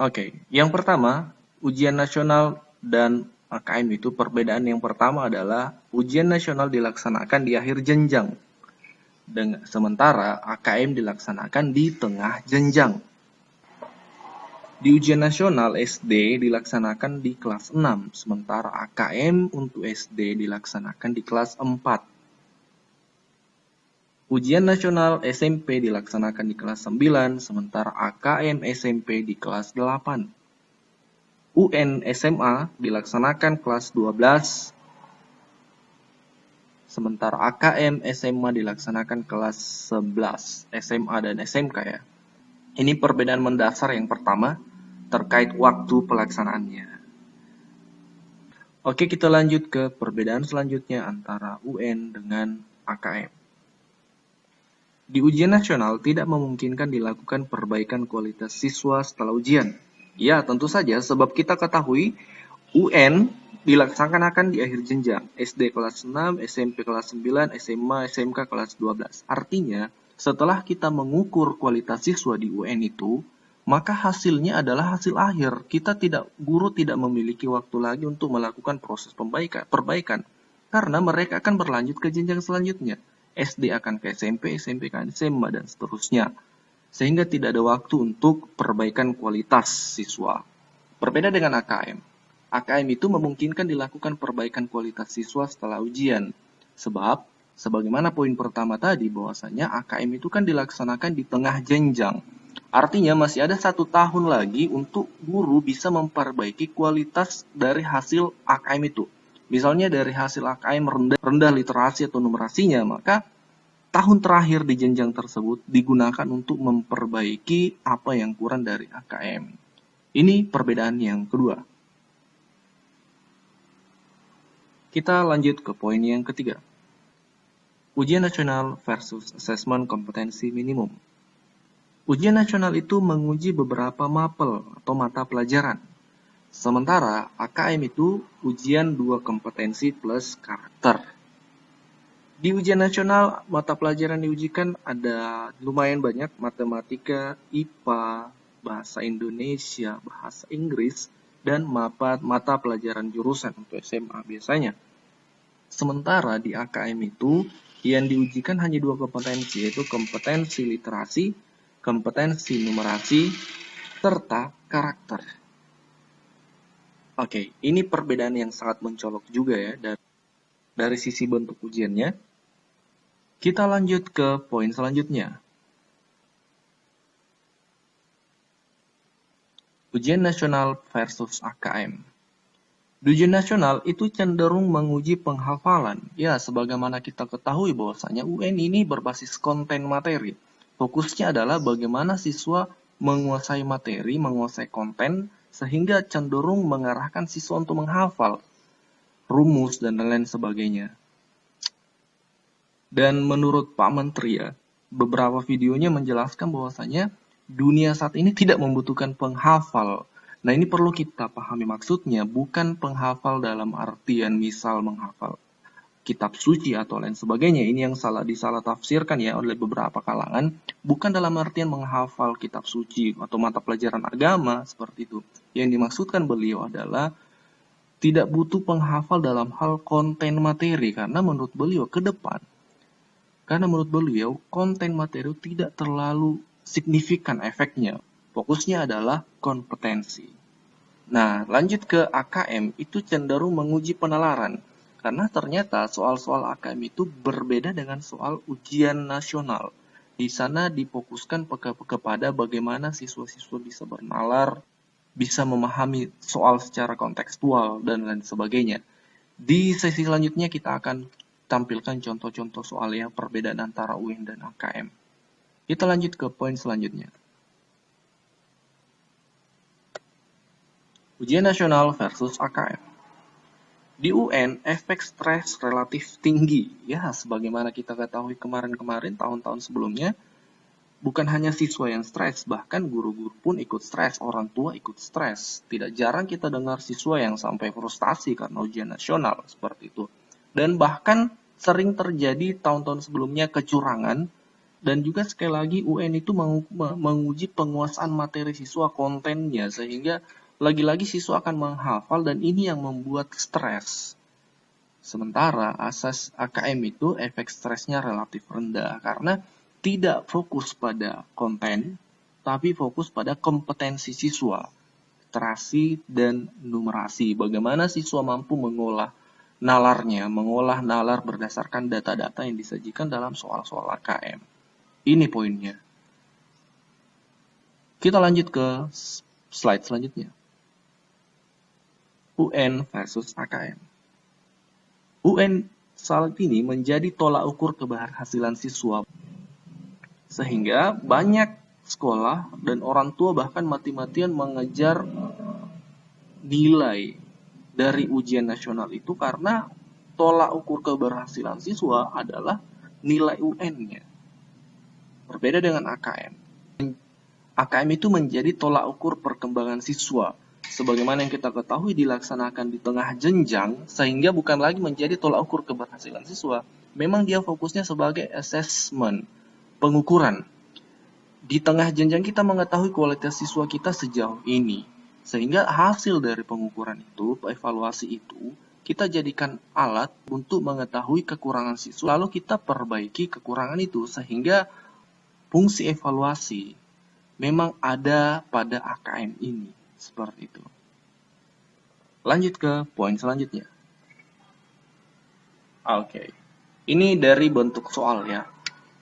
Oke, yang pertama, ujian nasional dan AKM itu perbedaan yang pertama adalah ujian nasional dilaksanakan di akhir jenjang, sementara AKM dilaksanakan di tengah jenjang. Di ujian nasional SD dilaksanakan di kelas 6, sementara AKM untuk SD dilaksanakan di kelas 4. Ujian nasional SMP dilaksanakan di kelas 9, sementara AKM SMP di kelas 8. UN SMA dilaksanakan kelas 12, sementara AKM SMA dilaksanakan kelas 11, SMA dan SMK ya. Ini perbedaan mendasar yang pertama terkait waktu pelaksanaannya. Oke, kita lanjut ke perbedaan selanjutnya antara UN dengan AKM. Di ujian nasional tidak memungkinkan dilakukan perbaikan kualitas siswa setelah ujian. Ya, tentu saja sebab kita ketahui UN dilaksanakan di akhir jenjang, SD kelas 6, SMP kelas 9, SMA, SMK kelas 12. Artinya, setelah kita mengukur kualitas siswa di UN itu, maka hasilnya adalah hasil akhir. Guru tidak memiliki waktu lagi untuk melakukan proses perbaikan karena mereka akan berlanjut ke jenjang selanjutnya. SD akan ke SMP, SMP ke SMA, dan seterusnya. Sehingga tidak ada waktu untuk perbaikan kualitas siswa. Berbeda dengan AKM. AKM itu memungkinkan dilakukan perbaikan kualitas siswa setelah ujian. Sebab, sebagaimana poin pertama tadi, bahwasanya AKM itu kan dilaksanakan di tengah jenjang. Artinya masih ada 1 tahun lagi untuk guru bisa memperbaiki kualitas dari hasil AKM itu. Misalnya dari hasil AKM rendah literasi atau numerasinya, maka tahun terakhir di jenjang tersebut digunakan untuk memperbaiki apa yang kurang dari AKM. Ini perbedaan yang kedua. Kita lanjut ke poin yang ketiga. Ujian nasional versus asesmen kompetensi minimum. Ujian nasional itu menguji beberapa mapel atau mata pelajaran. Sementara AKM itu ujian 2 kompetensi plus karakter. Di ujian nasional, mata pelajaran diujikan ada lumayan banyak, matematika, IPA, bahasa Indonesia, bahasa Inggris, dan mata pelajaran jurusan untuk SMA biasanya. Sementara di AKM itu, yang diujikan hanya 2 kompetensi, yaitu kompetensi literasi, kompetensi numerasi, serta karakter. Oke, ini perbedaan yang sangat mencolok juga ya dari sisi bentuk ujiannya. Kita lanjut ke poin selanjutnya. Ujian nasional versus AKM. Di ujian nasional itu cenderung menguji penghafalan. Ya, sebagaimana kita ketahui bahwasanya UN ini berbasis konten materi. Fokusnya adalah bagaimana siswa menguasai materi, menguasai konten, sehingga cenderung mengarahkan siswa untuk menghafal rumus dan lain sebagainya. Dan menurut Pak Menteri ya, beberapa videonya menjelaskan bahwasanya dunia saat ini tidak membutuhkan penghafal. Nah, ini perlu kita pahami maksudnya, bukan penghafal dalam artian misal menghafal kitab suci atau lain sebagainya. Ini yang disalah tafsirkan ya oleh beberapa kalangan, bukan dalam artian menghafal kitab suci atau mata pelajaran agama seperti itu. Yang dimaksudkan beliau adalah tidak butuh penghafal dalam hal konten materi, karena menurut beliau konten materi tidak terlalu signifikan efeknya. Fokusnya adalah kompetensi. Nah, lanjut ke AKM, itu cenderung menguji penalaran. Karena ternyata soal-soal AKM itu berbeda dengan soal ujian nasional. Di sana difokuskan kepada bagaimana siswa-siswa bisa bernalar, bisa memahami soal secara kontekstual, dan lain sebagainya. Di sesi selanjutnya kita akan tampilkan contoh-contoh soal yang perbedaan antara UN dan AKM. Kita lanjut ke poin selanjutnya. Ujian nasional versus AKM. Di UN, efek stres relatif tinggi. Ya, sebagaimana kita ketahui kemarin-kemarin, tahun-tahun sebelumnya, bukan hanya siswa yang stres, bahkan guru-guru pun ikut stres, orang tua ikut stres. Tidak jarang kita dengar siswa yang sampai frustasi karena ujian nasional, seperti itu. Dan bahkan sering terjadi tahun-tahun sebelumnya kecurangan Dan juga sekali lagi UN itu menguji penguasaan materi siswa, kontennya, sehingga lagi-lagi siswa akan menghafal dan ini yang membuat stres. Sementara asas AKM itu efek stresnya relatif rendah karena tidak fokus pada konten, tapi fokus pada kompetensi siswa, literasi dan numerasi. Bagaimana siswa mampu mengolah nalarnya, mengolah nalar berdasarkan data-data yang disajikan dalam soal-soal AKM. Ini poinnya. Kita lanjut ke slide selanjutnya. UN versus AKM. UN saat ini menjadi tolak ukur keberhasilan siswa. Sehingga banyak sekolah dan orang tua bahkan mati-matian mengejar nilai dari ujian nasional itu karena tolak ukur keberhasilan siswa adalah nilai UN-nya. Berbeda dengan AKM. AKM itu menjadi tolak ukur perkembangan siswa. Sebagaimana yang kita ketahui dilaksanakan di tengah jenjang, sehingga bukan lagi menjadi tolak ukur keberhasilan siswa. Memang dia fokusnya sebagai assessment, pengukuran. Di tengah jenjang kita mengetahui kualitas siswa kita sejauh ini. Sehingga hasil dari pengukuran itu, evaluasi itu, kita jadikan alat untuk mengetahui kekurangan siswa. Lalu kita perbaiki kekurangan itu sehingga fungsi evaluasi memang ada pada AKM ini, seperti itu. Lanjut ke poin selanjutnya. Oke. Ini dari bentuk soal ya.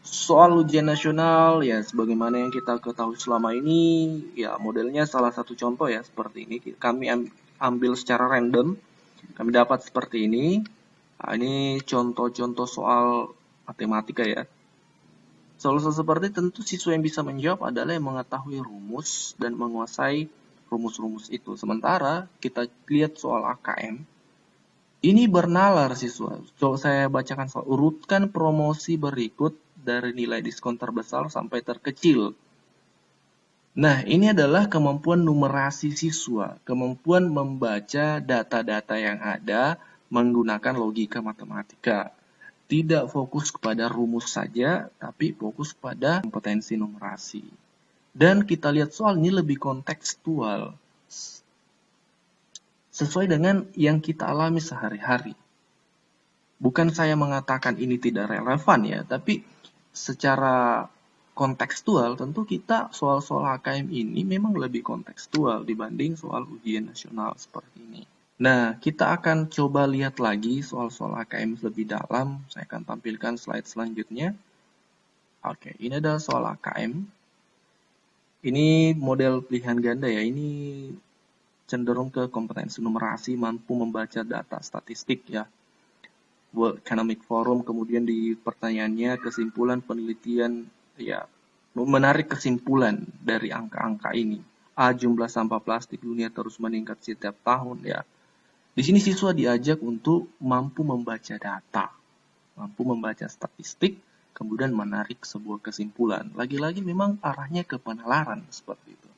Soal ujian nasional ya sebagaimana yang kita ketahui selama ini ya modelnya salah satu contoh ya seperti ini. Kami ambil secara random. Kami dapat seperti ini. Nah, ini contoh-contoh soal matematika ya. Soal seperti tentu siswa yang bisa menjawab adalah yang mengetahui rumus dan menguasai rumus-rumus itu. Sementara kita lihat soal AKM, ini bernalar siswa. Coba saya bacakan soal. Urutkan promosi berikut dari nilai diskon terbesar sampai terkecil. Nah, ini adalah kemampuan numerasi siswa, kemampuan membaca data-data yang ada menggunakan logika matematika. Tidak fokus kepada rumus saja, tapi fokus pada kompetensi numerasi. Dan kita lihat soal ini lebih kontekstual. Sesuai dengan yang kita alami sehari-hari. Bukan saya mengatakan ini tidak relevan ya, tapi secara kontekstual tentu kita soal-soal HKM ini memang lebih kontekstual dibanding soal ujian nasional seperti ini. Nah, kita akan coba lihat lagi soal-soal AKM lebih dalam. Saya akan tampilkan slide selanjutnya. Oke, ini adalah soal AKM. Ini model pilihan ganda ya. Ini cenderung ke kompetensi numerasi, mampu membaca data statistik ya. World Economic Forum, kemudian di pertanyaannya kesimpulan penelitian ya, menarik kesimpulan dari angka-angka ini. Jumlah sampah plastik dunia terus meningkat setiap tahun ya. Di sini siswa diajak untuk mampu membaca data, mampu membaca statistik, kemudian menarik sebuah kesimpulan. Lagi-lagi memang arahnya ke penalaran seperti itu.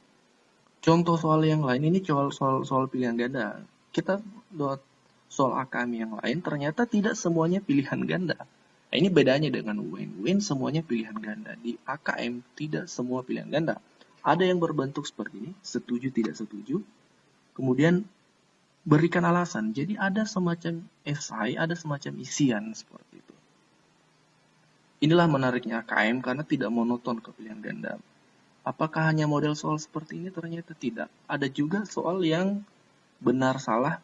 Contoh soal yang lain ini soal pilihan ganda. Kita lihat soal AKM yang lain ternyata tidak semuanya pilihan ganda. Nah, ini bedanya dengan UN. UN semuanya pilihan ganda. Di AKM tidak semua pilihan ganda. Ada yang berbentuk seperti ini, setuju tidak setuju. Kemudian berikan alasan. Jadi ada semacam esai, ada semacam isian seperti itu. Inilah menariknya AKM karena tidak monoton ke pilihan ganda. Apakah hanya model soal seperti ini? Ternyata tidak. Ada juga soal yang benar salah.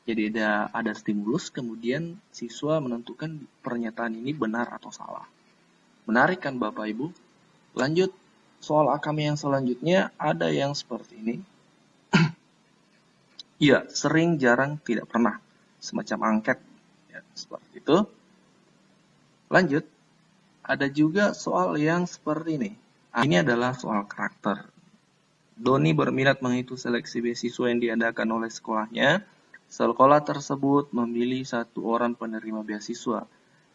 Jadi ada stimulus, kemudian siswa menentukan pernyataan ini benar atau salah. Menarik kan Bapak Ibu? Lanjut, soal AKM yang selanjutnya ada yang seperti ini. Iya, sering, jarang, tidak pernah. Semacam angket. Ya, seperti itu. Lanjut, ada juga soal yang seperti ini. Ini adalah soal karakter. Doni berminat mengikuti seleksi beasiswa yang diadakan oleh sekolahnya. Sekolah tersebut memilih satu orang penerima beasiswa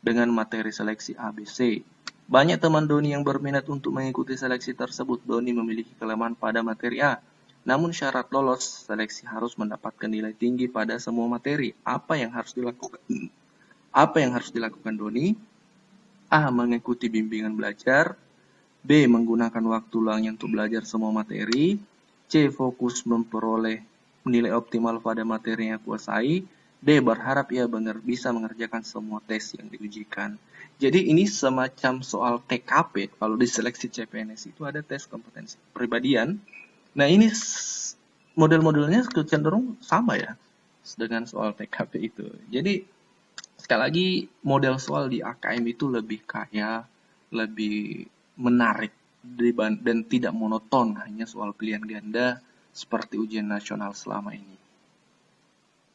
dengan materi seleksi ABC. Banyak teman Doni yang berminat untuk mengikuti seleksi tersebut. Doni memiliki kelemahan pada materi A. Namun syarat lolos seleksi harus mendapatkan nilai tinggi pada semua materi. Apa yang harus dilakukan? Apa yang harus dilakukan Doni? A. Mengikuti bimbingan belajar. B. Menggunakan waktu luangnya untuk belajar semua materi. C. Fokus memperoleh nilai optimal pada materi yang kuasai. D. Berharap ia bisa mengerjakan semua tes yang diujikan. Jadi ini semacam soal TKP. Kalau di seleksi CPNS itu ada tes kompetensi kepribadian. Nah ini model-modelnya cenderung sama ya dengan soal TKP itu. Jadi sekali lagi model soal di AKM itu lebih kaya, lebih menarik dan tidak monoton hanya soal pilihan ganda seperti ujian nasional selama ini.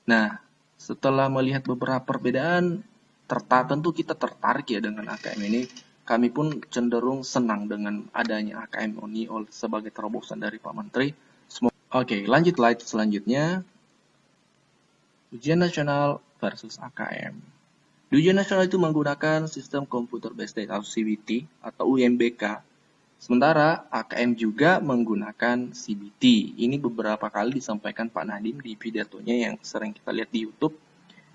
Nah, setelah melihat beberapa perbedaan, tentu kita tertarik ya dengan AKM ini. Kami pun cenderung senang dengan adanya AKM ini sebagai terobosan dari Pak Menteri. Oke, lanjut slide selanjutnya. Ujian nasional versus AKM. Di ujian nasional itu menggunakan sistem Computer Based Data atau CBT atau UMBK. Sementara AKM juga menggunakan CBT. Ini beberapa kali disampaikan Pak Nadiem di pidatonya yang sering kita lihat di YouTube.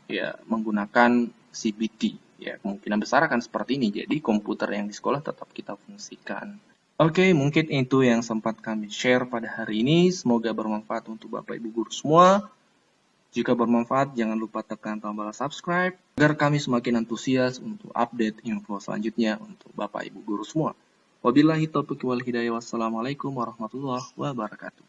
Ya, menggunakan CBT. Ya, kemungkinan besar akan seperti ini. Jadi komputer yang di sekolah tetap kita fungsikan. Oke, mungkin itu yang sempat kami share pada hari ini. Semoga bermanfaat untuk Bapak Ibu guru semua. Jika bermanfaat, jangan lupa tekan tombol subscribe agar kami semakin antusias untuk update info selanjutnya untuk Bapak Ibu guru semua. Wabillahi taufiq wal hidayah. Wassalamualaikum warahmatullahi wabarakatuh.